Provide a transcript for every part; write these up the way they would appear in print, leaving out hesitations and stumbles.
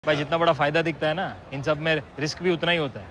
भाई जितना बड़ा फायदा दिखता है ना, इन सब में रिस्क भी उतना ही होता है।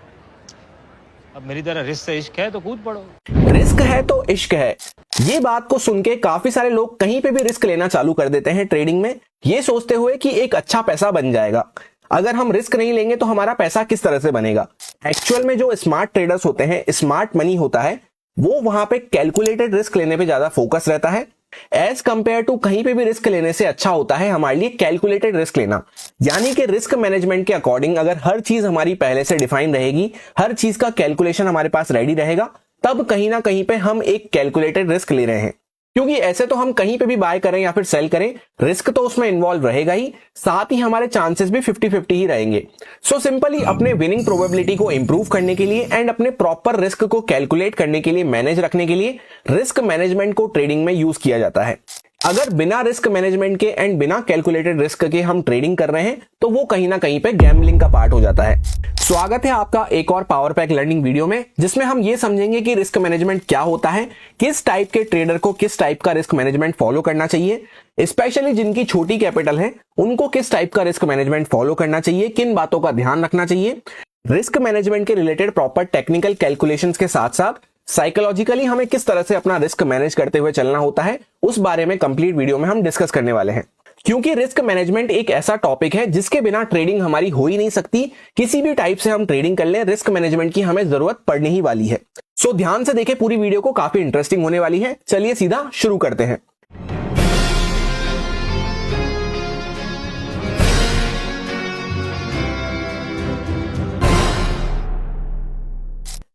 अब मेरी तरह रिस्क से इश्क है तो कूद पड़ो। रिस्क है तो इश्क है, ये बात को सुन के काफी सारे लोग कहीं पे भी रिस्क लेना चालू कर देते हैं ट्रेडिंग में, ये सोचते हुए कि एक अच्छा पैसा बन जाएगा। अगर हम रिस्क नहीं लेंगे तो हमारा पैसा किस तरह से बनेगा। एक्चुअल में जो स्मार्ट ट्रेडर्स होते हैं, स्मार्ट मनी होता है, वो वहां पे कैलकुलेटेड रिस्क लेने पे ज्यादा फोकस रहता है। एज कंपेयर टू कहीं पे भी रिस्क लेने से अच्छा होता है हमारे लिए कैलकुलेटेड रिस्क लेना। यानी कि रिस्क मैनेजमेंट के अकॉर्डिंग अगर हर चीज हमारी पहले से डिफाइन रहेगी, हर चीज का कैलकुलेशन हमारे पास रेडी रहेगा, तब कहीं ना कहीं पे हम एक कैलकुलेटेड रिस्क ले रहे हैं। क्योंकि ऐसे तो हम कहीं पे भी बाय करें या फिर सेल करें, रिस्क तो उसमें इन्वॉल्व रहेगा ही, साथ ही हमारे चांसेस भी 50-50 ही रहेंगे। सो सिंपली अपने विनिंग प्रोबेबिलिटी को इंप्रूव करने के लिए एंड अपने प्रॉपर रिस्क को कैलकुलेट करने के लिए, मैनेज रखने के लिए रिस्क मैनेजमेंट को ट्रेडिंग में यूज किया जाता है। अगर बिना रिस्क मैनेजमेंट के एंड बिना कैलकुलेटेड रिस्क के हम ट्रेडिंग कर रहे हैं तो वो कहीं ना कहीं पे गैम्बलिंग का पार्ट हो जाता है। स्वागत है आपका एक और पावर पैक लर्निंग वीडियो में, जिसमें हम ये समझेंगे कि रिस्क मैनेजमेंट क्या होता है, किस टाइप के ट्रेडर को किस टाइप का रिस्क मैनेजमेंट फॉलो करना चाहिए, स्पेशली जिनकी छोटी कैपिटल है उनको किस टाइप का रिस्क मैनेजमेंट फॉलो करना चाहिए, किन बातों का ध्यान रखना चाहिए। रिस्क मैनेजमेंट के रिलेटेड प्रॉपर टेक्निकल कैलकुलेशंस के साथ साथ साइकोलॉजिकली हमें किस तरह से अपना रिस्क मैनेज करते हुए चलना होता है, उस बारे में कंप्लीट वीडियो में हम डिस्कस करने वाले हैं। क्योंकि रिस्क मैनेजमेंट एक ऐसा टॉपिक है जिसके बिना ट्रेडिंग हमारी हो ही नहीं सकती। किसी भी टाइप से हम ट्रेडिंग कर लें, रिस्क मैनेजमेंट की हमें जरूरत पड़ने ही वाली है। सो ध्यान से देखें, पूरी वीडियो को काफी इंटरेस्टिंग होने वाली है। चलिए सीधा शुरू करते हैं।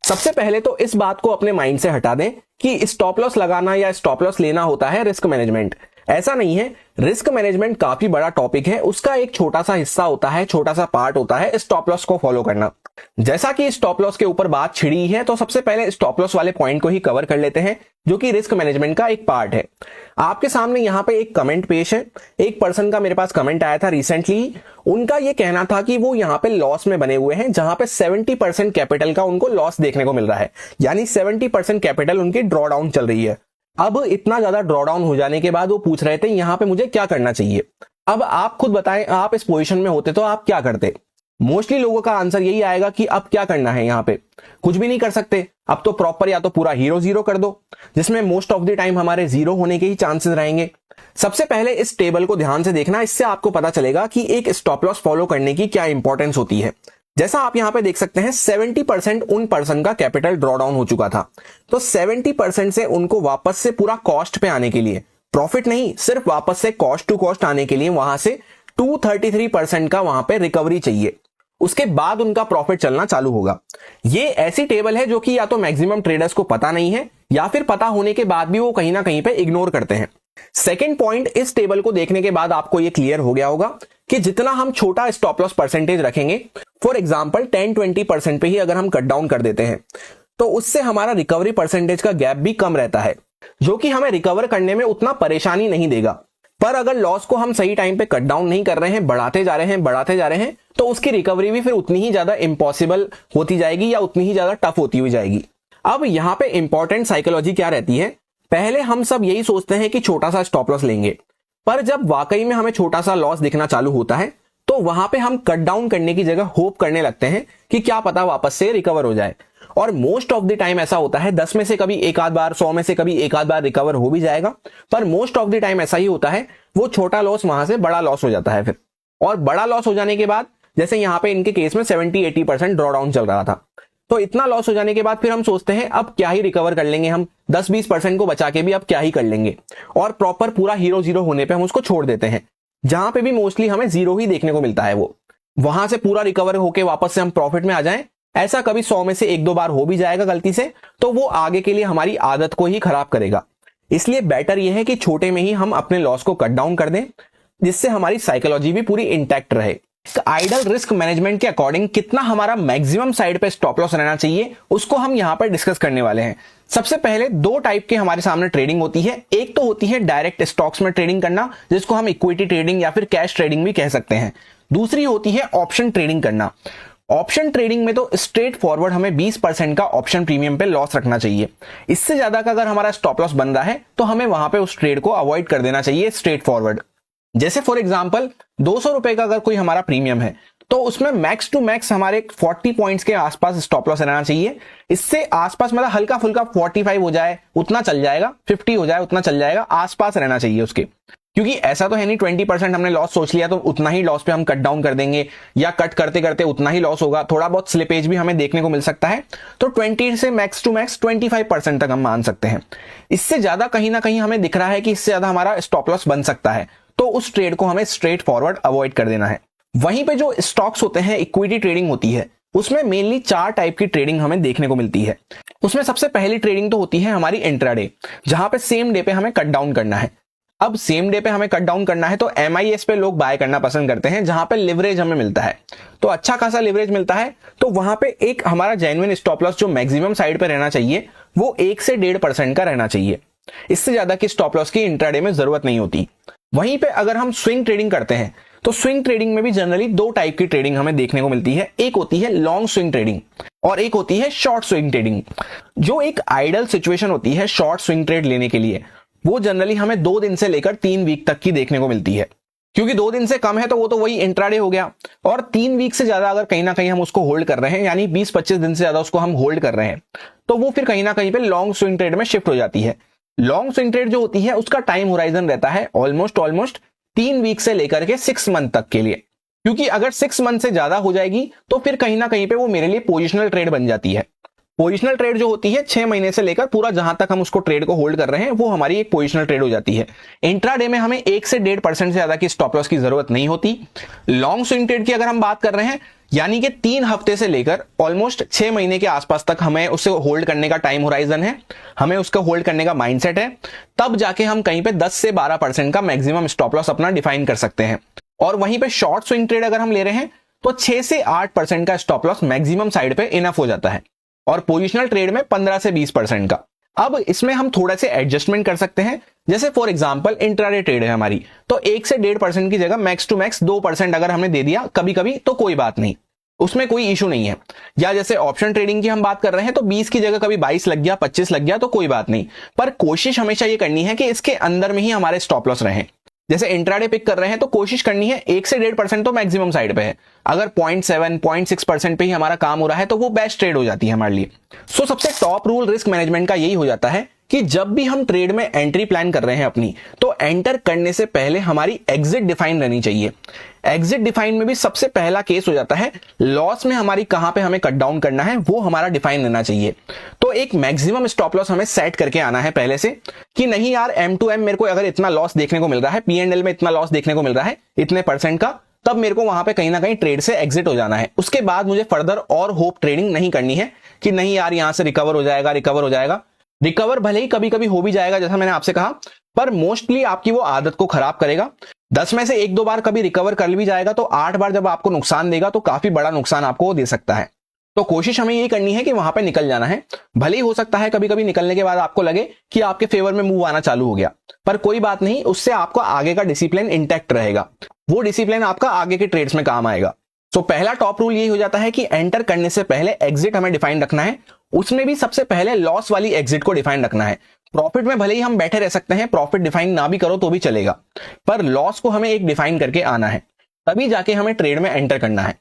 सबसे पहले तो इस बात को अपने माइंड से हटा दें कि स्टॉप लॉस लगाना या स्टॉप लॉस लेना होता है रिस्क मैनेजमेंट। ऐसा नहीं है। रिस्क मैनेजमेंट काफी बड़ा टॉपिक है, उसका एक छोटा सा हिस्सा होता है, छोटा सा पार्ट होता है स्टॉप लॉस को फॉलो करना। जैसा कि स्टॉप लॉस के ऊपर बात छिड़ी है, तो सबसे पहले स्टॉप लॉस वाले पॉइंट को ही कवर कर लेते हैं, जो कि रिस्क मैनेजमेंट का एक पार्ट है। आपके सामने यहाँ पे एक कमेंट पेश है। एक पर्सन का मेरे पास कमेंट आया था रिसेंटली। उनका ये कहना था कि वो यहाँ पे लॉस में बने हुए हैं, जहां पे 70% कैपिटल का उनको लॉस देखने को मिल रहा है, यानी 70% कैपिटल उनकी ड्रॉ डाउन चल रही है। अब इतना ज्यादा ड्रॉ डाउन हो जाने के बाद वो पूछ रहे थे यहाँ पे मुझे क्या करना चाहिए। अब आप खुद बताएं, आप इस पोजीशन में होते तो आप क्या करते। मोस्टली लोगों का आंसर यही आएगा कि अब क्या करना है, यहाँ पे कुछ भी नहीं कर सकते, अब तो प्रॉपर या तो पूरा हीरो जीरो कर दो, जिसमें मोस्ट ऑफ द टाइम हमारे जीरो होने के ही चांसेस रहेंगे। सबसे पहले इस टेबल को ध्यान से देखना, इससे आपको पता चलेगा कि एक स्टॉप लॉस फॉलो करने की क्या इंपॉर्टेंस होती है। जैसा आप यहां पे देख सकते हैं, 70% उन पर्सन का कैपिटल ड्रॉ डाउन हो चुका था, तो 70% से उनको वापस से पूरा कॉस्ट पे आने के लिए, प्रॉफिट नहीं, सिर्फ वापस से कॉस्ट टू कॉस्ट आने के लिए वहां से 233% का वहां पे रिकवरी चाहिए। उसके बाद उनका प्रॉफिट चलना चालू होगा। ये ऐसी टेबल है जो कि या तो मैक्सिमम ट्रेडर्स को पता नहीं है, या फिर पता होने के बाद भी वो कहीं ना कहीं पे इग्नोर करते हैं। सेकेंड पॉइंट, इस टेबल को देखने के बाद आपको ये क्लियर हो गया होगा कि जितना हम छोटा स्टॉप लॉस परसेंटेज रखेंगे, फॉर एग्जांपल 10-20% पे ही अगर हम कट डाउन कर देते हैं, तो उससे हमारा रिकवरी परसेंटेज का गैप भी कम रहता है, जो कि हमें रिकवर करने में उतना परेशानी नहीं देगा। पर अगर लॉस को हम सही टाइम पे कट डाउन नहीं कर रहे हैं, बढ़ाते जा रहे हैं, तो उसकी रिकवरी भी फिर उतनी ही ज्यादा इम्पॉसिबल होती जाएगी या उतनी ही ज्यादा टफ होती हुई जाएगी। अब यहां पे इंपॉर्टेंट साइकोलॉजी क्या रहती है, पहले हम सब यही सोचते हैं कि छोटा सा स्टॉप लॉस लेंगे, पर जब वाकई में हमें छोटा सा लॉस दिखना चालू होता है, तो वहां पे हम कट डाउन करने की जगह होप करने लगते हैं कि क्या पता वापस से रिकवर हो जाए। और मोस्ट ऑफ द टाइम ऐसा होता है, 10 में से कभी एक आध बार, 100 में से कभी एक आध बार रिकवर हो भी जाएगा, पर मोस्ट ऑफ द टाइम ऐसा ही होता है, वो छोटा लॉस वहां से बड़ा लॉस हो जाता है फिर। और बड़ा लॉस हो जाने के बाद, जैसे यहाँ पे इनके केस में 70-80% ड्रॉ डाउन चल रहा था, तो इतना लॉस हो जाने के बाद फिर हम सोचते हैं अब क्या ही रिकवर कर लेंगे, हम 10-20% को बचा के भी अब क्या ही कर लेंगे, और प्रॉपर पूरा हीरो जीरो होने पे हम उसको छोड़ देते हैं। जहां पे भी मोस्टली हमें जीरो ही देखने को मिलता है, वो वहां से पूरा रिकवर होके वापस से हम प्रॉफिट में आ जाएं, ऐसा कभी 100 में से 1-2 बार हो भी जाएगा गलती से, तो वो आगे के लिए हमारी आदत को ही खराब करेगा। इसलिए बेटर यह है कि छोटे में ही हम अपने लॉस को कट डाउन कर दें, जिससे हमारी साइकोलॉजी भी पूरी इंटैक्ट रहे। आइडल रिस्क मैनेजमेंट के अकॉर्डिंग कितना हमारा मैक्सिमम साइड पे स्टॉप लॉस रहना चाहिए, उसको हम यहां पर डिस्कस करने वाले हैं। सबसे पहले दो टाइप के हमारे सामने ट्रेडिंग होती है। एक तो होती है डायरेक्ट स्टॉक्स में ट्रेडिंग करना, जिसको हम इक्विटी ट्रेडिंग या फिर कैश ट्रेडिंग भी कह सकते हैं। दूसरी होती है ऑप्शन ट्रेडिंग करना। ऑप्शन ट्रेडिंग में तो स्ट्रेट फॉरवर्ड हमें 20% का ऑप्शन प्रीमियम पे लॉस रखना चाहिए। इससे ज्यादा का अगर हमारा स्टॉप लॉस बन रहा है, तो हमें वहां पे उस ट्रेड को अवॉइड कर देना चाहिए स्ट्रेट फॉरवर्ड। जैसे फॉर एग्जांपल 200 रुपए का अगर कोई हमारा प्रीमियम है तो उसमें मैक्स टू मैक्स हमारे 40 पॉइंट्स के आसपास स्टॉप लॉस रहना चाहिए। इससे आसपास मतलब हल्का फुल्का 45 हो जाए उतना चल जाएगा, 50 हो जाए उतना चल जाएगा, आसपास रहना चाहिए उसके। क्योंकि ऐसा तो है नहीं 20% हमने लॉस सोच लिया तो उतना ही लॉस पे हम कट डाउन कर देंगे, या कट करते करते उतना ही लॉस होगा, थोड़ा बहुत स्लिपेज भी हमें देखने को मिल सकता है। तो 20 से मैक्स टू मैक्स 25% तक हम मान सकते हैं। इससे ज्यादा कहीं ना कहीं हमें दिख रहा है कि इससे ज्यादा हमारा स्टॉप लॉस बन सकता है, तो उस ट्रेड को हमें स्ट्रेट फॉरवर्ड अवॉइड कर देना है। वहीं पे जो स्टॉक्स होते हैं, इक्विटी ट्रेडिंग होती है, उसमें मेनली 4 टाइप की ट्रेडिंग हमें देखने को मिलती है। उसमें सबसे पहली ट्रेडिंग तो होती है हमारी इंट्राडे, जहां पे सेम डे पे हमें कट डाउन करना है। अब सेम डे पे हमें कट डाउन करना है तो MIS पे लोग बाय करना पसंद करते हैं, जहां पे लिवरेज हमें मिलता है, तो अच्छा खासा लिवरेज मिलता है। तो वहां पे एक हमारा जेन्युइन स्टॉप लॉस जो मैक्सिमम साइड पे रहना चाहिए वो 1 से 1.5% का रहना चाहिए। इससे ज्यादा की स्टॉप लॉस की इंट्राडे में जरूरत नहीं होती। वहीं पे अगर हम स्विंग ट्रेडिंग करते हैं तो स्विंग ट्रेडिंग में भी जनरली 2 टाइप की ट्रेडिंग हमें देखने को मिलती है। एक होती है लॉन्ग स्विंग ट्रेडिंग और एक होती है शॉर्ट स्विंग ट्रेडिंग। जो एक आइडल सिचुएशन होती है शॉर्ट स्विंग ट्रेड लेने के लिए, वो जनरली हमें 2 दिन से लेकर 3 वीक तक की देखने को मिलती है। क्योंकि 2 दिन से कम है तो वो तो वही इंट्राडे हो गया, और 3 वीक से ज्यादा अगर कहीं ना कहीं हम उसको होल्ड कर रहे हैं, यानी 20-25 दिन से ज्यादा उसको हम होल्ड कर रहे हैं, तो वो फिर कहीं ना कहीं पे लॉन्ग स्विंग ट्रेड में शिफ्ट हो जाती है। लॉन्ग स्विंग ट्रेड जो होती है उसका टाइम होराइजन रहता है ऑलमोस्ट 3 वीक से लेकर के 6 मंथ तक के लिए। क्योंकि अगर 6 मंथ से ज्यादा हो जाएगी तो फिर कहीं ना कहीं पे वो मेरे लिए पोजिशनल ट्रेड बन जाती है। पोजिशनल ट्रेड जो होती है 6 महीने से लेकर पूरा जहां तक हम उसको ट्रेड को होल्ड कर रहे हैं वो हमारी एक पोजिशनल ट्रेड हो जाती है। इंट्राडे में हमें 1 से 1.5% से ज्यादा की स्टॉप लॉस की जरूरत नहीं होती। लॉन्ग स्विंग ट्रेड की अगर हम बात कर रहे हैं, यानी कि 3 हफ्ते से लेकर ऑलमोस्ट 6 महीने के आसपास तक हमें उसे होल्ड करने का टाइम होराइजन है, हमें उसका होल्ड करने का माइंडसेट है, तब जाके हम कहीं पे 10 से 12% का मैक्सिमम स्टॉप लॉस अपना डिफाइन कर सकते हैं। और वहीं पे शॉर्ट स्विंग ट्रेड अगर हम ले रहे हैं तो 6 से 8% का स्टॉप लॉस मैक्सिमम साइड पे इनफ हो जाता है, और पोजिशनल ट्रेड में 15 से 20% का। अब इसमें हम थोड़ा से एडजस्टमेंट कर सकते हैं। जैसे फॉर एग्जांपल इंट्राडे ट्रेड है हमारी, तो 1 से 1.5% की जगह मैक्स टू मैक्स 2% अगर हमने दे दिया कभी कभी तो कोई बात नहीं, उसमें कोई इशू नहीं है। या जैसे ऑप्शन ट्रेडिंग की हम बात कर रहे हैं तो 20 की जगह कभी 22 लग गया, 25 लग गया तो कोई बात नहीं, पर कोशिश हमेशा ये करनी है कि इसके अंदर में ही हमारे स्टॉप लॉस रहें। जैसे इंट्राडे पिक कर रहे हैं तो कोशिश करनी है 1 से 1.5% तो मैक्सिमम साइड पे है। अगर 0.7 0.6% पे ही हमारा काम हो रहा है तो वो बेस्ट ट्रेड हो जाती है हमारे लिए। सो सबसे टॉप रूल रिस्क मैनेजमेंट का यही हो जाता है कि जब भी हम ट्रेड में एंट्री प्लान कर रहे हैं अपनी, तो एंटर करने से पहले हमारी एग्जिट डिफाइन रहनी चाहिए। एग्जिट डिफाइन में भी सबसे पहला केस हो जाता है लॉस में हमारी कहां पे हमें कट डाउन करना है, वो हमारा डिफाइन रहना चाहिए। तो एक मैक्सिमम स्टॉप लॉस हमें सेट करके आना है पहले से कि नहीं यार M2M मेरे को अगर इतना लॉस देखने को मिल रहा है, P&L में इतना लॉस देखने को मिल रहा है इतने % का, तब मेरे को वहां पे कहीं ना कहीं ट्रेड से एग्जिट हो जाना है। उसके बाद मुझे फर्दर और होप ट्रेडिंग नहीं करनी है कि नहीं यार यहां से रिकवर हो जाएगा। रिकवर भले ही कभी कभी हो भी जाएगा जैसा मैंने आपसे कहा, पर मोस्टली आपकी वो आदत को खराब करेगा। 10 में से 1-2 बार कभी रिकवर कर भी जाएगा तो 8 बार जब आपको नुकसान देगा तो काफी बड़ा नुकसान आपको दे सकता है। तो कोशिश हमें यही करनी है कि वहां पे निकल जाना है। भले ही हो सकता है कभी कभी निकलने के बाद आपको लगे कि आपके फेवर में मूव आना चालू हो गया, पर कोई बात नहीं, उससे आपका आगे का डिसिप्लिन इंटैक्ट रहेगा। वो डिसिप्लिन आपका आगे के ट्रेड्स में काम आएगा। तो पहला टॉप रूल यही हो जाता है कि एंटर करने से पहले एग्जिट हमें डिफाइन रखना है। उसमें भी सबसे पहले लॉस वाली एग्जिट को डिफाइन रखना है। प्रॉफिट में भले ही हम बैठे रह सकते हैं, प्रॉफिट डिफाइन ना भी करो तो भी चलेगा, पर लॉस को हमें एक डिफाइन करके आना है, तभी जाके हमें ट्रेड में एंटर करना है।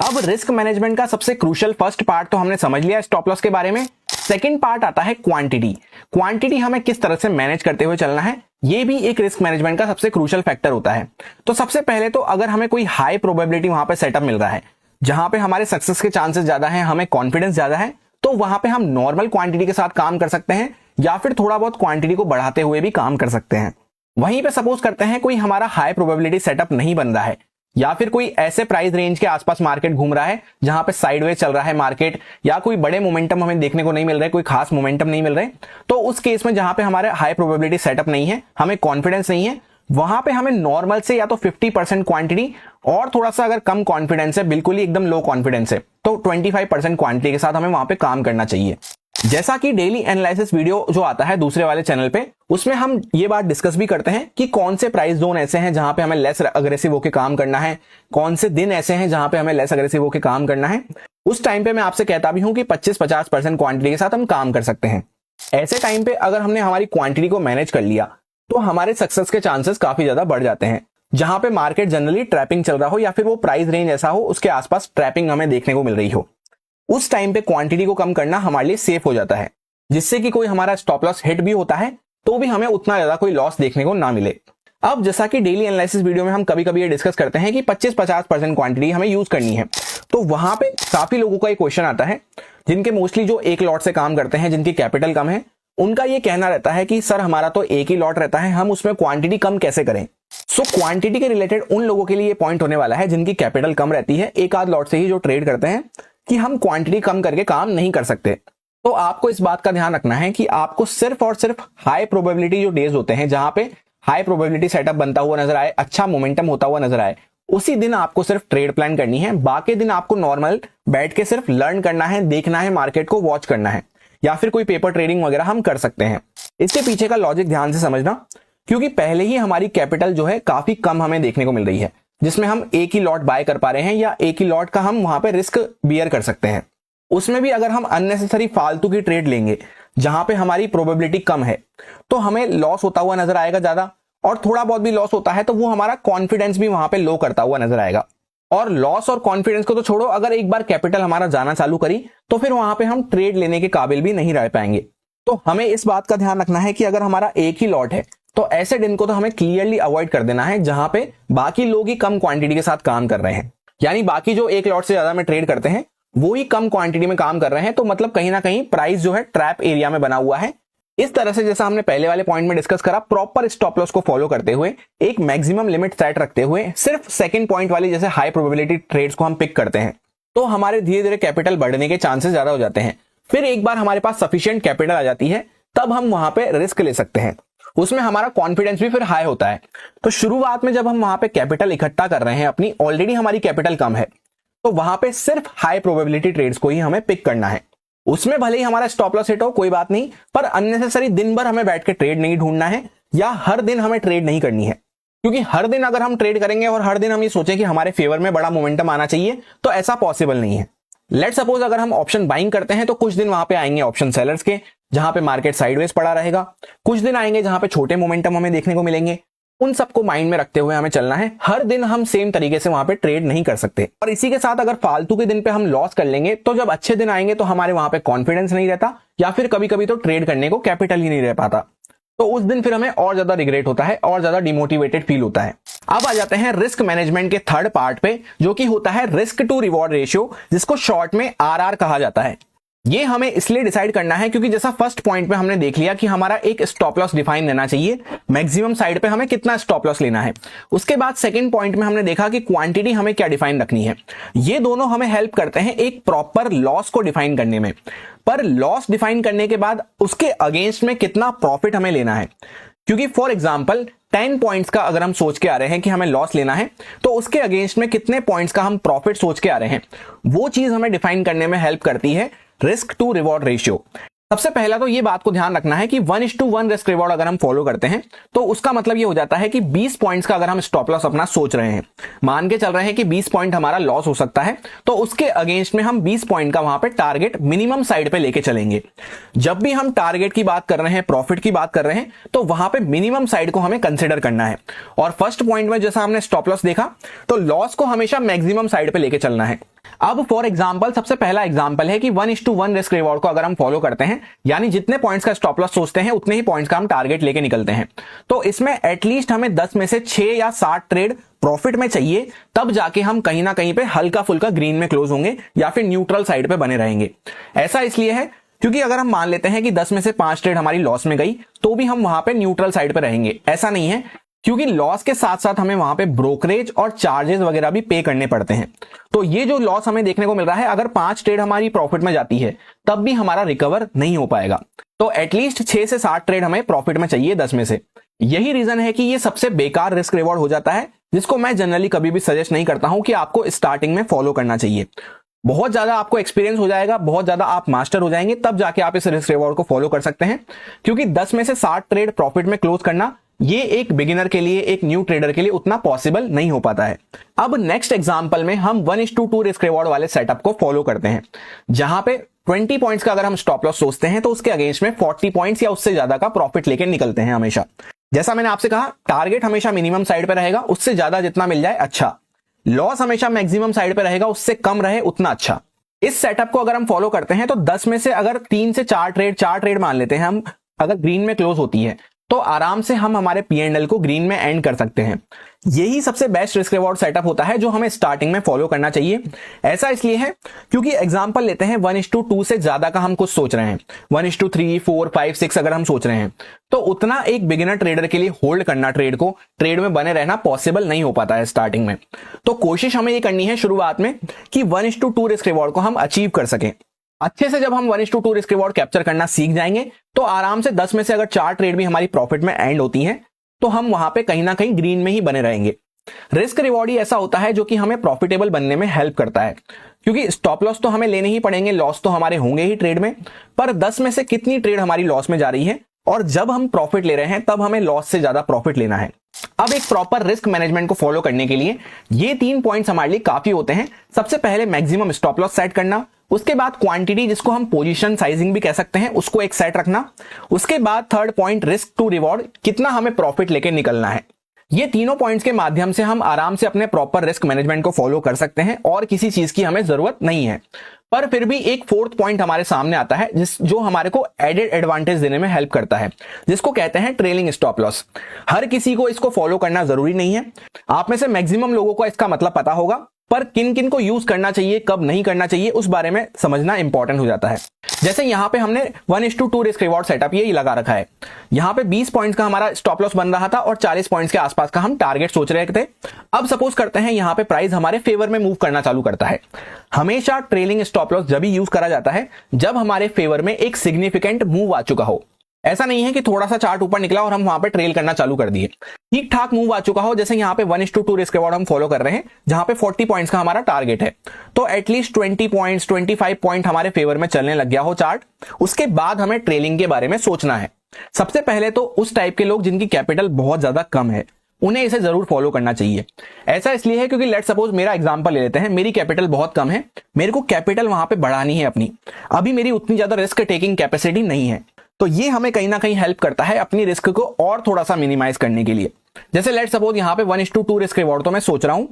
अब रिस्क मैनेजमेंट का सबसे क्रूशियल फर्स्ट पार्ट तो हमने समझ लिया स्टॉप लॉस के बारे में। सेकंड पार्ट आता है क्वांटिटी हमें किस तरह से मैनेज करते हुए चलना है, ये भी एक रिस्क मैनेजमेंट का सबसे क्रूशियल फैक्टर होता है। तो सबसे पहले तो अगर हमें कोई हाई प्रोबेबिलिटी वहां पे सेटअप मिल रहा है, जहां पे हमारे सक्सेस के चांसेस ज्यादा हैं, हमें कॉन्फिडेंस ज्यादा है, तो वहां पे हम नॉर्मल क्वांटिटी के साथ काम कर सकते हैं या फिर थोड़ा बहुत क्वांटिटी को बढ़ाते हुए भी काम कर सकते हैं। वहीं पे सपोज करते हैं कोई हमारा हाई प्रोबेबिलिटी सेटअप नहीं बन रहा है, या फिर कोई ऐसे प्राइस रेंज के आसपास मार्केट घूम रहा है जहां पे साइडवेज चल रहा है मार्केट, या कोई बड़े मोमेंटम हमें देखने को नहीं मिल रहे, कोई खास मोमेंटम नहीं मिल रहे, तो उस केस में जहां पे हमारे हाई प्रोबेबिलिटी सेटअप नहीं है, हमें कॉन्फिडेंस नहीं है, वहां पे हमें नॉर्मल से या तो 50% क्वांटिटी, और थोड़ा सा अगर कम कॉन्फिडेंस है, बिल्कुल ही एकदम लो कॉन्फिडेंस है, तो 25% क्वांटिटी के साथ हमें वहां पे काम करना चाहिए। जैसा कि डेली एनालिसिस वीडियो जो आता है दूसरे वाले चैनल पे, उसमें हम ये बात डिस्कस भी करते हैं कि कौन से प्राइस जोन ऐसे हैं जहां पे हमें लेस अग्रेसिव होकर काम करना है, कौन से दिन ऐसे हैं जहां पे हमें लेस अग्रेसिव होकर काम करना है। उस टाइम पे मैं आपसे कहता भी हूं कि 25-50% क्वांटिटी के साथ हम काम कर सकते हैं। ऐसे टाइम पे अगर हमने हमारी क्वांटिटी को मैनेज कर लिया तो हमारे सक्सेस के चांसेस काफी ज्यादा बढ़ जाते हैं। जहां पे मार्केट जनरली ट्रैपिंग चल रहा हो या फिर वो प्राइस रेंज ऐसा हो उसके आसपास ट्रैपिंग हमें देखने को मिल रही हो। उस टाइम पे क्वांटिटी को कम करना हमारे लिए सेफ हो जाता है, जिससे कि कोई हमारा स्टॉप लॉस हिट भी होता है तो भी हमें उतना ज्यादा कोई लॉस देखने को ना मिले। अब जैसा कि डेली एनालिसिस वीडियो में हम कभी कभी ये डिस्कस करते हैं कि 25-50% क्वांटिटी हमें यूज करनी है, तो वहां पे काफी लोगों का एक क्वेश्चन आता है जिनके मोस्टली जो एक लॉट से काम करते हैं, जिनकी कैपिटल कम है, उनका ये कहना रहता है कि सर हमारा तो एक ही लॉट रहता है, हम उसमें क्वांटिटी कम कैसे करें। सो क्वांटिटी के रिलेटेड उन लोगों के लिए पॉइंट होने वाला है जिनकी कैपिटल कम रहती है, एक आध लॉट से ही जो ट्रेड करते हैं, कि हम क्वांटिटी कम करके काम नहीं कर सकते। तो आपको इस बात का ध्यान रखना है कि आपको सिर्फ और सिर्फ हाई प्रोबेबिलिटी जो डेज होते हैं, जहां पे हाई प्रोबेबिलिटी सेटअप बनता हुआ नजर आए, अच्छा मोमेंटम होता हुआ नजर आए, उसी दिन आपको सिर्फ ट्रेड प्लान करनी है। बाकी दिन आपको नॉर्मल बैठ के सिर्फ लर्न करना है, देखना है, मार्केट को वॉच करना है, या फिर कोई पेपर ट्रेडिंग वगैरह हम कर सकते हैं। इसके पीछे का लॉजिक ध्यान से समझना, क्योंकि पहले ही हमारी कैपिटल जो है काफी कम हमें देखने को मिल रही है, जिसमें हम एक ही लॉट बाय कर पा रहे हैं या एक ही लॉट का हम वहां पे रिस्क बियर कर सकते हैं। उसमें भी अगर हम अननेसेसरी फालतू की ट्रेड लेंगे जहां पे हमारी प्रोबेबिलिटी कम है, तो हमें लॉस होता हुआ नजर आएगा ज्यादा, और थोड़ा बहुत भी लॉस होता है तो वो हमारा कॉन्फिडेंस भी वहां पे लो करता हुआ नजर आएगा। और लॉस और कॉन्फिडेंस को तो छोड़ो, अगर एक बार कैपिटल हमारा जाना चालू करी तो फिर वहां पे हम ट्रेड लेने के काबिल भी नहीं रह पाएंगे। तो हमें इस बात का ध्यान रखना है कि अगर हमारा एक ही लॉट है तो ऐसे दिन को तो हमें क्लियरली अवॉइड कर देना है जहां पे बाकी लोग ही कम क्वांटिटी के साथ काम कर रहे हैं, यानी बाकी जो एक लॉट से ज्यादा में ट्रेड करते हैं वो ही कम क्वांटिटी में काम कर रहे हैं। तो मतलब कहीं ना कहीं प्राइस जो है ट्रैप एरिया में बना हुआ है। इस तरह से जैसा हमने पहले वाले पॉइंट में डिस्कस करा, प्रॉपर स्टॉप लॉस को फॉलो करते हुए, एक मैक्सिमम लिमिट सेट रखते हुए, सिर्फ सेकंड पॉइंट वाली जैसे हाई प्रोबेबिलिटी ट्रेड्स को हम पिक करते हैं, तो हमारे धीरे धीरे कैपिटल बढ़ने के चांसेस ज्यादा हो जाते हैं। फिर एक बार हमारे पास सफिशिएंट कैपिटल आ जाती है, तब हम वहां पे रिस्क ले सकते हैं। उसमें हमारा कॉन्फिडेंस भी फिर हाई होता है। तो शुरुआत में जब हम वहां पे कैपिटल इकट्ठा कर रहे हैं, अपनी ऑलरेडी हमारी कैपिटल कम है, तो वहां पे सिर्फ हाई प्रोबेबिलिटी ट्रेड्स को ही हमें पिक करना है। उसमें भले ही हमारा स्टॉप लॉस हिट हो, कोई बात नहीं, पर अननेसेसरी दिन भर हमें बैठ के ट्रेड नहीं ढूंढना है, या हर दिन हमें ट्रेड नहीं करनी है। क्योंकि हर दिन अगर हम ट्रेड करेंगे और हर दिन हम ये सोचें कि हमारे फेवर में बड़ा मोमेंटम आना चाहिए, तो ऐसा पॉसिबल नहीं है। लेट सपोज अगर हम ऑप्शन बाइंग करते हैं तो कुछ दिन वहां पे आएंगे ऑप्शन सेलर्स के, जहां पे मार्केट साइडवेज पड़ा रहेगा। कुछ दिन आएंगे जहां पे छोटे मोमेंटम हमें देखने को मिलेंगे। उन सबको माइंड में रखते हुए हमें चलना है। हर दिन हम सेम तरीके से वहां पे ट्रेड नहीं कर सकते, और इसी के साथ अगर फालतू के दिन पे हम लॉस कर लेंगे तो जब अच्छे दिन आएंगे तो हमारे वहां पे कॉन्फिडेंस नहीं रहता, या फिर कभी कभी तो ट्रेड करने को कैपिटल ही नहीं रह पाता। तो उस दिन फिर हमें और ज्यादा रिग्रेट होता है और ज्यादा डिमोटिवेटेड फील होता है। अब आ जाते हैं रिस्क मैनेजमेंट के थर्ड पार्ट पे, जो कि होता है रिस्क टू रिवॉर्ड रेशियो, जिसको शॉर्ट में आरआर कहा जाता है। ये हमें इसलिए डिसाइड करना है क्योंकि जैसा फर्स्ट पॉइंट पे हमने देख लिया कि हमारा एक स्टॉप लॉस डिफाइन रहना चाहिए, मैक्सिमम साइड पे हमें कितना स्टॉप लॉस लेना है। उसके बाद सेकंड पॉइंट में हमने देखा कि क्वांटिटी हमें क्या डिफाइन रखनी है। ये दोनों हमें हेल्प करते हैं एक प्रॉपर लॉस को डिफाइन करने में। पर लॉस डिफाइन करने के बाद उसके अगेंस्ट में कितना प्रॉफिट हमें लेना है, क्योंकि फॉर एग्जांपल 10 पॉइंट्स का अगर हम सोच के आ रहे हैं कि हमें लॉस लेना है, तो उसके अगेंस्ट में कितने पॉइंट्स का हम प्रॉफिट सोच के आ रहे हैं, वो चीज हमें डिफाइन करने में हेल्प करती है रिस्क टू रिवॉर्ड रेशियो। सबसे पहला तो ये बात को ध्यान रखना है कि 1:1 रिस्क रिवॉर्ड अगर हम फॉलो करते हैं तो उसका मतलब ये हो जाता है कि 20 पॉइंट्स का अगर हम स्टॉप लॉस अपना सोच रहे हैं, मान के चल रहे हैं कि 20 पॉइंट हमारा लॉस हो सकता है, तो उसके अगेंस्ट में हम 20 पॉइंट का वहां पे टारगेट मिनिमम साइड पे लेके चलेंगे। जब भी हम टारगेट की बात कर रहे हैं, प्रॉफिट की बात कर रहे हैं, तो वहां पे मिनिमम साइड को हमें कंसिडर करना है। और फर्स्ट पॉइंट में जैसा हमने स्टॉप लॉस देखा, तो लॉस को हमेशा मैक्सिमम साइड पे लेके चलना है। अब फॉर एग्जांपल सबसे पहला एग्जांपल है कि 1:1 रिस्क रिवॉर्ड को अगर हम फॉलो करते हैं, यानी जितने पॉइंट्स का स्टॉप लॉस सोचते हैं उतने ही पॉइंट्स का हम टारगेट लेके निकलते हैं, तो इसमें एटलीस्ट हमें 10 में से 6 या 7 ट्रेड प्रॉफिट में चाहिए, तब जाके हम कहीं ना कहीं पे हल्का फुल्का ग्रीन में क्लोज होंगे या फिर न्यूट्रल साइड पे बने रहेंगे। ऐसा इसलिए है क्योंकि अगर हम मान लेते हैं कि 10 में से 5 ट्रेड हमारी लॉस में गई, तो भी हम वहां पे न्यूट्रल साइड पे रहेंगे। ऐसा नहीं है, क्योंकि लॉस के साथ साथ हमें वहां पे ब्रोकरेज और चार्जेस वगैरह भी पे करने पड़ते हैं। तो ये जो लॉस हमें देखने को मिल रहा है, अगर 5 ट्रेड हमारी प्रॉफिट में जाती है तब भी हमारा रिकवर नहीं हो पाएगा। तो एटलीस्ट 6 से 7 ट्रेड हमें प्रॉफिट में चाहिए 10 में से। यही रीजन है कि ये सबसे बेकार रिस्क रिवॉर्ड हो जाता है, जिसको मैं जनरली कभी भी सजेस्ट नहीं करता हूं कि आपको स्टार्टिंग में फॉलो करना चाहिए। बहुत ज्यादा आपको एक्सपीरियंस हो जाएगा, बहुत ज्यादा आप मास्टर हो जाएंगे, तब जाके आप इस रिस्क रिवॉर्ड को फॉलो कर सकते हैं। क्योंकि 10 में से 7 ट्रेड प्रॉफिट में क्लोज करना, ये एक बिगिनर के लिए, एक न्यू ट्रेडर के लिए उतना पॉसिबल नहीं हो पाता है। अब नेक्स्ट एग्जांपल में हम 1:2 रिस्क रिवॉर्ड वाले सेटअप को फॉलो करते हैं, जहां पे 20 पॉइंट्स का अगर हम स्टॉप लॉस सोचते हैं तो उसके अगेंस्ट में 40 पॉइंट्स या उससे ज्यादा का प्रॉफिट लेके निकलते हैं हमेशा। जैसा मैंने आपसे कहा, टारगेट हमेशा मिनिमम साइड पे रहेगा, उससे ज्यादा जितना मिल जाए अच्छा। लॉस हमेशा मैक्सिमम साइड पे रहेगा, उससे कम रहे उतना अच्छा। इस सेटअप को अगर हम फॉलो करते हैं तो 10 में से अगर 3 से 4 ट्रेड मान लेते हैं हम, अगर ग्रीन में क्लोज होती है तो आराम से हम हमारे P&L को ग्रीन में एंड कर सकते हैं। यही सबसे बेस्ट रिस्क रिवॉर्ड सेटअप होता है जो हमें स्टार्टिंग में फॉलो करना चाहिए। ऐसा इसलिए है क्योंकि एग्जांपल लेते हैं 1:2 से ज्यादा का हम कुछ सोच रहे हैं, 1:3, 4, 5, 6 अगर हम सोच रहे हैं तो उतना एक बिगिनर ट्रेडर के लिए होल्ड करना, ट्रेड में बने रहना पॉसिबल नहीं हो पाता है स्टार्टिंग में। तो कोशिश हमें ये करनी है शुरुआत में कि 1:2 रिस्क रिवॉर्ड को हम अचीव कर सकें। अच्छे से जब हम 1:2 रिस्क रिवॉर्ड कैप्चर करना सीख जाएंगे तो आराम से 10 में से अगर 4 ट्रेड भी हमारी प्रॉफिट में एंड होती हैं तो हम वहां पे कहीं ना कहीं ग्रीन में ही बने रहेंगे। रिस्क रिवॉर्ड ही ऐसा होता है जो कि हमें प्रॉफिटेबल बनने में हेल्प करता है, क्योंकि स्टॉप लॉस तो हमें लेने ही पड़ेंगे, लॉस तो हमारे होंगे ही ट्रेड में, पर 10 में से कितनी ट्रेड हमारी लॉस में जा रही है और जब हम प्रॉफिट ले रहे हैं तब हमें लॉस से ज्यादा प्रॉफिट लेना है। अब एक प्रॉपर रिस्क मैनेजमेंट को फॉलो करने के लिए ये 3 पॉइंट्स हमारे लिए काफी होते हैं। सबसे पहले मैक्सिमम स्टॉप लॉस सेट करना, उसके बाद क्वांटिटी जिसको हम पोजीशन साइजिंग भी कह सकते हैं उसको एक सेट रखना, उसके बाद third point risk to reward, कितना हमें प्रॉफिट लेके निकलना है। ये तीनों पॉइंट्स के माध्यम से हम आराम से अपने प्रॉपर रिस्क मैनेजमेंट को फॉलो कर सकते हैं और किसी चीज की हमें जरूरत नहीं है। पर फिर भी एक फोर्थ पॉइंट हमारे सामने आता है जो हमारे को एडेड एडवांटेज देने में हेल्प करता है, जिसको कहते हैं ट्रेलिंग स्टॉप लॉस। हर किसी को इसको फॉलो करना जरूरी नहीं है, आप में से मैक्सिमम लोगों को इसका मतलब पता होगा, पर किन किन को यूज करना चाहिए, कब नहीं करना चाहिए, उस बारे में समझना इंपॉर्टेंट हो जाता है। जैसे यहां पे हमने 1:2 रिस्क रिवॉर्ड सेटअप यही लगा रखा है। यहां पे 20 पॉइंट्स का हमारा स्टॉप लॉस बन रहा था और 40 पॉइंट्स के आसपास का हम टारगेट सोच रहे थे। अब सपोज करते हैं यहां पे प्राइस हमारे फेवर में मूव करना चालू करता है। हमेशा ट्रेलिंग स्टॉप लॉस जब भी यूज करा जाता है जब हमारे फेवर में एक सिग्निफिकेंट मूव आ चुका हो। ऐसा नहीं है कि थोड़ा सा चार्ट ऊपर निकला और हम वहां पे ट्रेल करना चालू कर दिए, ठीक ठाक मूव आ चुका हो। जैसे यहाँ पे 1:2 रिस्क रिवॉर्ड हम फॉलो कर रहे हैं जहां पे 40 पॉइंट्स का हमारा टारगेट है, तो एटलीस्ट 20 पॉइंट्स 25 पॉइंट हमारे फेवर में चलने लग गया हो चार्ट, उसके बाद हमें ट्रेलिंग के बारे में सोचना है। सबसे पहले तो उस टाइप के लोग जिनकी कैपिटल बहुत ज्यादा कम है उन्हें इसे जरूर फॉलो करना चाहिए। ऐसा इसलिए है क्योंकि लेट सपोज मेरा एग्जांपल ले लेते हैं, मेरी कैपिटल बहुत कम है, मेरे को कैपिटल वहां पे बढ़ानी है अपनी, अभी मेरी उतनी ज्यादा रिस्क टेकिंग कैपेसिटी नहीं है, तो ये हमें कहीं ना कहीं हेल्प करता है अपनी रिस्क को और थोड़ा सा मिनिमाइज करने के लिए। जैसे लेट सपोज यहां पे 1:2 रिस्क रिवॉर्ड तो मैं सोच रहा हूं,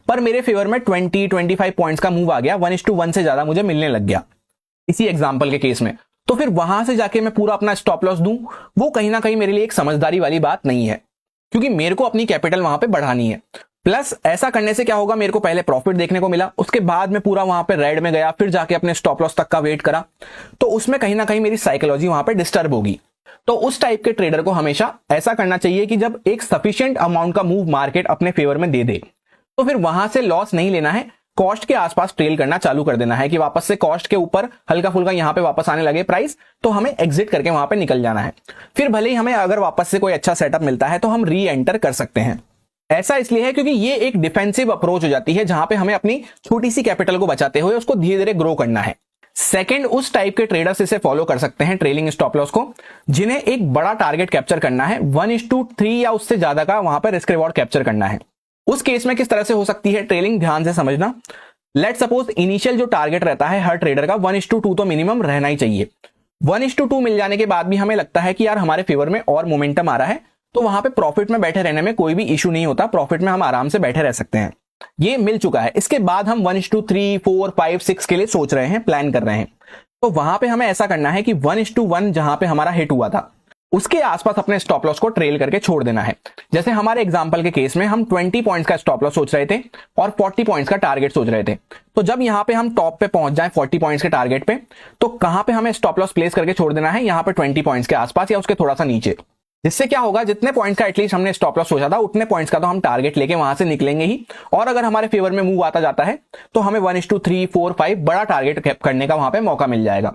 पर मेरे फेवर में 20-25 पॉइंट्स का मूव आ गया, 1:1 से ज्यादा मुझे मिलने लग गया इसी एग्जांपल के केस में, तो फिर वहां से जाके मैं पूरा अपना स्टॉप लॉस दूं, वो कहीं ना कहीं मेरे लिए एक समझदारी वाली बात नहीं है, क्योंकि मेरे को अपनी कैपिटल वहां पे बढ़ानी है। प्लस ऐसा करने से क्या होगा, मेरे को पहले प्रॉफिट देखने को मिला, उसके बाद में पूरा वहां पे रेड में गया, फिर जाके अपने स्टॉप लॉस तक का वेट करा, तो उसमें कहीं ना कहीं मेरी साइकोलॉजी वहां पे डिस्टर्ब होगी। तो उस टाइप के ट्रेडर को हमेशा ऐसा करना चाहिए कि जब एक सफिशिएंट अमाउंट का मूव मार्केट अपने फेवर में दे दे तो फिर वहां से लॉस नहीं लेना है, कॉस्ट के आसपास ट्रेल करना चालू कर देना है कि वापस से कॉस्ट के ऊपर हल्का फुल्का यहां पे वापस आने लगे प्राइस, तो हमें एग्जिट करके वहां पे निकल जाना है। फिर भले ही हमें अगर वापस से कोई अच्छा सेटअप मिलता है तो हम री एंटर कर सकते हैं। ऐसा इसलिए है क्योंकि ये एक डिफेंसिव अप्रोच हो जाती है जहां पे हमें अपनी छोटी सी कैपिटल को बचाते हुए उसको धीरे धीरे ग्रो करना है। सेकंड, उस टाइप के ट्रेडर्स इसे फॉलो कर सकते हैं ट्रेलिंग स्टॉप लॉस को, जिन्हें एक बड़ा टारगेट कैप्चर करना है, 1:3 या उससे ज्यादा का वहां पर रिस्क रिवॉर्ड कैप्चर करना है। उस केस में किस तरह से हो सकती है ट्रेलिंग, ध्यान से समझना। लेट सपोज इनिशियल जो टारगेट रहता है हर ट्रेडर का 1:2 तो मिनिमम रहना ही चाहिए। 1:2 मिल जाने के बाद भी हमें लगता है कि यार हमारे फेवर में और मोमेंटम आ रहा है, तो वहां पे प्रॉफिट में बैठे रहने में कोई भी इशू नहीं होता, प्रॉफिट में हम आराम से बैठे रह सकते हैं। ये मिल चुका है, इसके बाद हम 1:3, 4, 5, 6 के लिए सोच रहे हैं, प्लान कर रहे हैं, तो वहां पे हमें ऐसा करना है कि 1:1 जहां पे हमारा हिट हुआ था उसके आसपास अपने स्टॉप लॉस को ट्रेल करके छोड़ देना है। जैसे हमारे एग्जांपल के केस में हम 20 पॉइंट्स का स्टॉप लॉस सोच रहे थे और 40 पॉइंट्स का टारगेट सोच रहे थे, तो जब यहां पे हम टॉप पे पहुंच जाएं 40 पॉइंट्स के टारगेट पे, तो कहां पे हमें स्टॉप लॉस प्लेस करके छोड़ देना है, यहां पे 20 पॉइंट्स के आसपास या उसके थोड़ा सा नीचे। जिससे क्या होगा, जितने पॉइंट्स का एटलीस्ट हमने स्टॉप लॉस सोचा था उतने पॉइंट्स का तो हम टारगेट लेके वहां से निकलेंगे ही, और अगर हमारे फेवर में मूव आता जाता है तो हमें 1:3, 4, 5 बड़ा टारगेट करने का वहां पे मौका मिल जाएगा।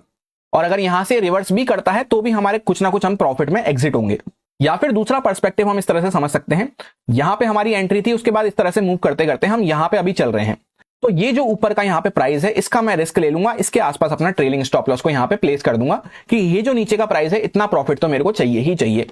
और अगर यहां से रिवर्स भी करता है तो भी हमारे कुछ ना कुछ हम प्रॉफिट में एग्जिट होंगे। या फिर दूसरा पर्सपेक्टिव हम इस तरह से समझ सकते हैं, यहां पे हमारी एंट्री थी, उसके बाद इस तरह से मूव करते करते हम यहां पे अभी चल रहे हैं, तो ये जो ऊपर का यहां पे प्राइस है इसका मैं रिस्क ले लूंगा, इसके आसपास अपना ट्रेलिंग स्टॉप लॉस को यहां पे प्लेस कर दूंगा कि ये जो नीचे का प्राइस है इतना प्रॉफिट तो मेरे को चाहिए ही चाहिए।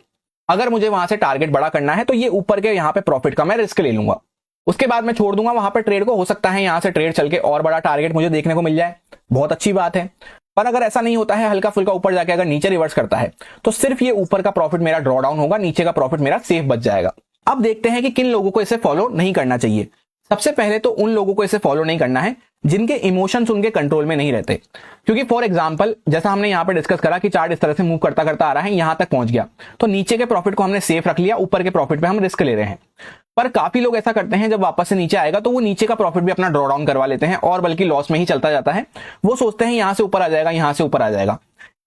अगर मुझे वहां से टारगेट बड़ा करना है तो ये ऊपर के यहां पे प्रॉफिट का मैं रिस्क ले लूंगा, उसके बाद मैं छोड़ दूंगा वहां पे ट्रेड को। हो सकता है यहां से ट्रेड चल के और बड़ा टारगेट मुझे देखने को मिल जाए, बहुत अच्छी बात है। पर अगर ऐसा नहीं होता है, हल्का फुल्का ऊपर जाके अगर नीचे रिवर्स करता है, तो सिर्फ ये ऊपर का प्रॉफिट मेरा ड्रॉ डाउन होगा, नीचे का प्रॉफिट मेरा सेफ बच जाएगा। अब देखते हैं कि किन लोगों को इसे फॉलो नहीं करना चाहिए। सबसे पहले तो उन लोगों को इसे फॉलो नहीं करना है जिनके इमोशंस उनके कंट्रोल में नहीं रहते। क्योंकि फॉर एग्जांपल, जैसा हमने यहां पे डिस्कस करा कि चार्ट इस तरह से मूव करता करता आ रहा है, यहां तक पहुंच गया, तो नीचे के प्रॉफिट को हमने सेफ रख लिया, ऊपर के प्रॉफिट पे हम रिस्क ले रहे हैं। पर काफी लोग ऐसा करते हैं, जब वापस से नीचे आएगा तो वो नीचे का प्रॉफिट भी अपना ड्रॉ डाउन करवा लेते हैं और बल्कि लॉस में ही चलता जाता है। वो सोचते हैं यहां से ऊपर आ जाएगा, यहां से ऊपर आ जाएगा।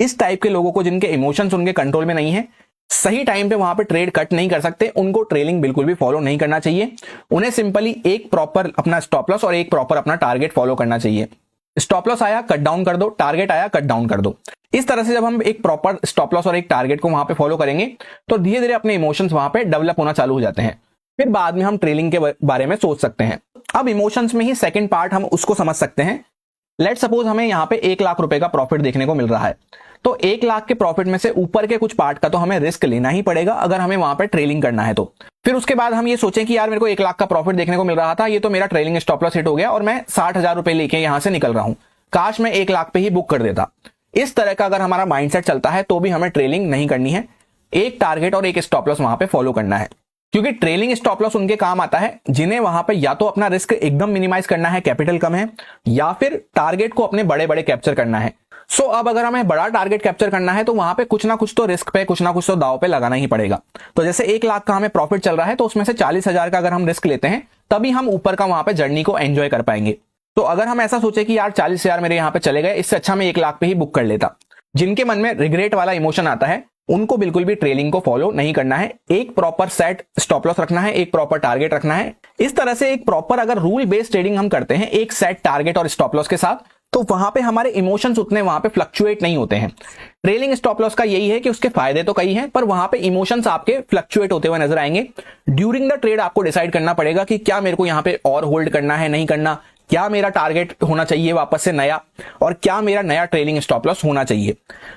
इस टाइप के लोगों को, जिनके इमोशंस उनके कंट्रोल में नहीं है, सही टाइम पे वहां पे ट्रेड कट नहीं कर सकते, उनको ट्रेलिंग बिल्कुल भी फॉलो नहीं करना चाहिए। उन्हें सिंपली एक प्रॉपर अपना स्टॉप लॉस और एक प्रॉपर अपना टारगेट फॉलो करना चाहिए। स्टॉप लॉस आया, कट डाउन कर दो, टारगेट आया, कट डाउन कर दो। इस तरह से जब हम एक प्रॉपर स्टॉप लॉस और एक टारगेट को वहां पे फॉलो करेंगे, तो धीरे धीरे अपने इमोशंस वहां पे डेवलप होना चालू हो जाते हैं। फिर बाद में हम ट्रेलिंग के बारे में सोच सकते हैं। अब इमोशंस में ही सेकंड पार्ट हम उसको समझ सकते हैं। लेट सपोज हमें यहाँ पे 1 लाख रुपए का प्रॉफिट देखने को मिल रहा है, तो 1 लाख के प्रॉफिट में से ऊपर के कुछ पार्ट का तो हमें रिस्क लेना ही पड़ेगा अगर हमें वहां पे ट्रेलिंग करना है तो। फिर उसके बाद हम ये सोचें कि यार मेरे को 1 लाख का प्रॉफिट देखने को मिल रहा था, ये तो मेरा ट्रेलिंग स्टॉप लॉस हिट हो गया और मैं 60,000 रुपए लेके यहां से निकल रहा हूं, काश मैं 1 लाख पे ही बुक कर देता। इस तरह का अगर हमारा माइंडसेट चलता है तो भी हमें ट्रेलिंग नहीं करनी है, एक टारगेट और एक स्टॉप लॉस वहां पे फॉलो करना है। क्योंकि ट्रेलिंग स्टॉप लॉस उनके काम आता है जिन्हें वहां पे या तो अपना रिस्क एकदम मिनिमाइज करना है, कैपिटल कम है, या फिर टारगेट को अपने बड़े बड़े कैप्चर करना है। सो अब अगर हमें बड़ा टारगेट कैप्चर करना है तो वहां पे कुछ ना कुछ तो रिस्क पे, कुछ ना कुछ तो दाव पे लगाना ही पड़ेगा। तो जैसे 1 लाख का हमें प्रॉफिट चल रहा है, तो उसमें से 40,000 का अगर हम रिस्क लेते हैं, तभी हम ऊपर का वहां पे जर्नी को एंजॉय कर पाएंगे। तो अगर हम ऐसा सोचे कि यार 40,000 मेरे यहाँ पे चले गए, इससे अच्छा मैं 1 लाख पे ही बुक कर लेता, जिनके मन में रिग्रेट वाला इमोशन आता है, उनको बिल्कुल भी ट्रेलिंग को फॉलो नहीं करना है। एक प्रॉपर सेट स्टॉप लॉस रखना है, एक प्रॉपर टारगेट रखना है। इस तरह से एक प्रॉपर अगर रूल बेस्ड ट्रेडिंग हम करते हैं एक सेट टारगेट और स्टॉप लॉस के साथ, तो वहां पे हमारे इमोशंस उतने वहां पे फ्लक्चुएट नहीं होते हैं। ट्रेलिंग स्टॉप लॉस का यही है कि उसके फायदे तो कई हैं, पर वहां पे इमोशंस आपके फ्लक्चुएट होते हुए नजर आएंगे। ड्यूरिंग द ट्रेड आपको डिसाइड करना पड़ेगा कि क्या मेरे को यहां पे और होल्ड करना है, नहीं करना, क्या मेरा टारगेट होना चाहिए वापस से नया, और क्या मेरा नया ट्रेलिंग स्टॉप लॉस होना चाहिए।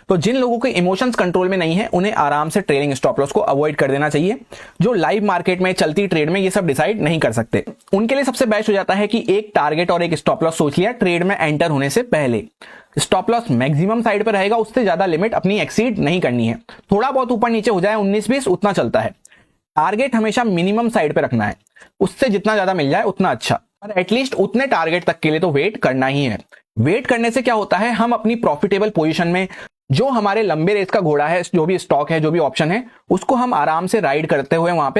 तो जिन लोगों के इमोशंस कंट्रोल में नहीं है, उन्हें आराम से ट्रेलिंग स्टॉप लॉस को अवॉइड कर देना चाहिए। जो लाइव मार्केट में चलती ट्रेड में ये सब डिसाइड नहीं कर सकते, उनके लिए सबसे बेस्ट हो जाता है कि एक टारगेट और एक स्टॉप लॉस सोच लिया ट्रेड में एंटर होने से पहले। स्टॉप लॉस मैक्सिमम साइड पर रहेगा, उससे ज्यादा लिमिट अपनी एक्सीड नहीं करनी है। थोड़ा बहुत ऊपर नीचे हो जाए 19-20 उतना चलता है। टारगेट हमेशा मिनिमम साइड पे रखना है, उससे जितना ज्यादा मिल जाए उतना अच्छा, और एटलीस्ट उतने टारगेट तक के लिए तो वेट करना ही है। वेट करने से क्या होता है, हम अपनी प्रॉफिटेबल पोजीशन में जो हमारे लंबे रेस का घोड़ा है, जो भी स्टॉक है, जो भी ऑप्शन है, उसको हम आराम से राइड करते हुए वहां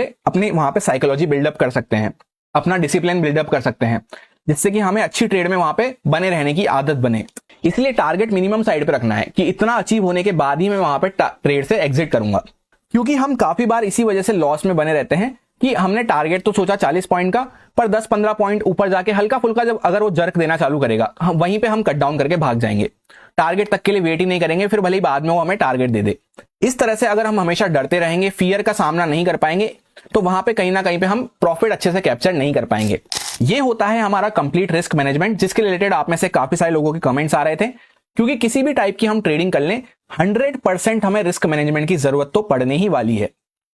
पे साइकोलॉजी बिल्डअप कर सकते हैं, अपना डिसिप्लिन बिल्डअप कर सकते हैं, जिससे कि हमें अच्छी ट्रेड में वहां पे बने रहने की आदत बने। इसलिए टारगेट मिनिमम साइड पे रखना है कि इतना अचीव होने के बाद ही मैं वहां पे ट्रेड से एग्जिट करूंगा। क्योंकि हम काफी बार इसी वजह से लॉस में बने रहते हैं कि हमने टारगेट तो सोचा 40 पॉइंट का, पर 10-15 पॉइंट ऊपर जाके हल्का फुल्का जब अगर वो जर्क देना चालू करेगा, वहीं पे हम कट डाउन करके भाग जाएंगे, टारगेट तक के लिए वेट ही नहीं करेंगे, फिर भले ही बाद में वो हमें टारगेट दे दे। इस तरह से अगर हम हमेशा डरते रहेंगे, फियर का सामना नहीं कर पाएंगे, तो वहां पे कहीं ना कहीं पे हम प्रॉफिट अच्छे से कैप्चर नहीं कर पाएंगे। ये होता है हमारा कंप्लीट रिस्क मैनेजमेंट, जिसके रिलेटेड आप में से काफी सारे लोगों के कमेंट्स आ रहे थे। क्योंकि किसी भी टाइप की हम ट्रेडिंग कर लें, 100% हमें रिस्क मैनेजमेंट की जरूरत तो पड़ने ही वाली है।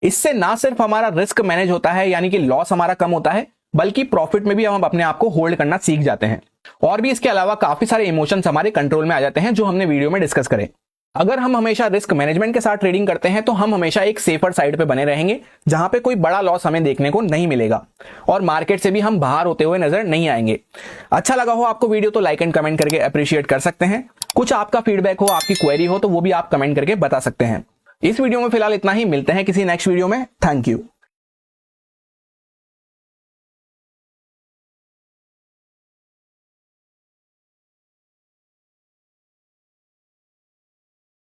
इससे ना सिर्फ हमारा रिस्क मैनेज होता है, यानी कि लॉस हमारा कम होता है, बल्कि प्रॉफिट में भी हम अपने आप को होल्ड करना सीख जाते हैं। और भी इसके अलावा काफी सारे इमोशंस हमारे कंट्रोल में आ जाते हैं, जो हमने वीडियो में डिस्कस करे। अगर हम हमेशा रिस्क मैनेजमेंट के साथ ट्रेडिंग करते हैं, तो हम हमेशा एक सेफर साइड पे बने रहेंगे, जहां पे कोई बड़ा लॉस हमें देखने को नहीं मिलेगा और मार्केट से भी हम बाहर होते हुए नजर नहीं आएंगे। अच्छा लगा हो आपको वीडियो तो लाइक एंड कमेंट करके अप्रिशिएट कर सकते हैं। कुछ आपका फीडबैक हो, आपकी क्वेरी हो, तो वो भी आप कमेंट करके बता सकते हैं। इस वीडियो में फिलहाल इतना ही, मिलते हैं किसी नेक्स्ट वीडियो में। Thank you.